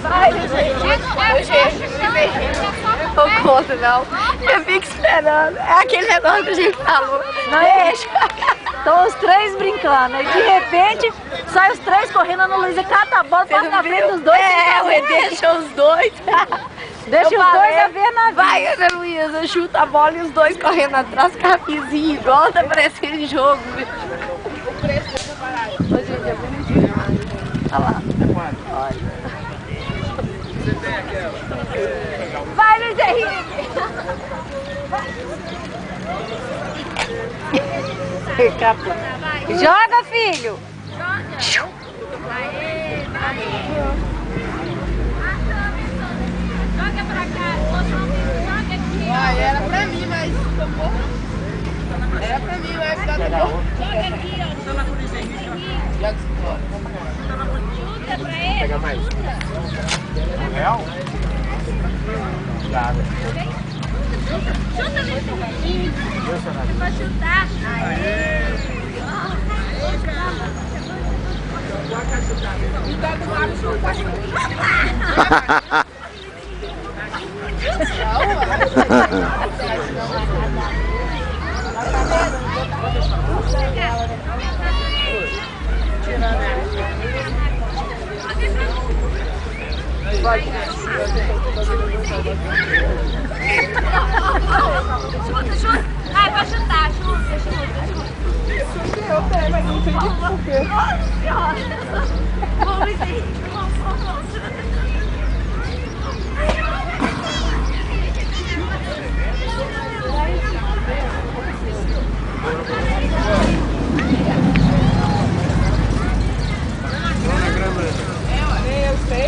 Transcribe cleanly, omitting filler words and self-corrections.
Vai, não conto não. Eu fico esperando. É aquele negócio que a gente falou. Não deixa. Estão os três brincando. Aí de repente sai os três correndo, a Ana Luísa cata a bola, passa na frente dos dois. Deixa os dois. Deixa os dois a ver na vida. Vai, Ana Luísa, chuta a bola e os dois correndo atrás com a vizinha, igual tá parecendo jogo. Olha lá. Vai, Luiz Henrique! Joga, filho! Joga pra cá, joga aqui. Era pra mim, mas era pra mim, mas tá bom. Joga aqui, ó. Tá na Luiz Henrique. Chuta pra ele. Pega mais. Real? Claro. Chuta, Luiz Henrique. Vai chutar. Aê! Chuta. Vai, vai chutar. Chuta. Eu tenho, mas não entendi por quê. Luiz Henrique. Eu sei.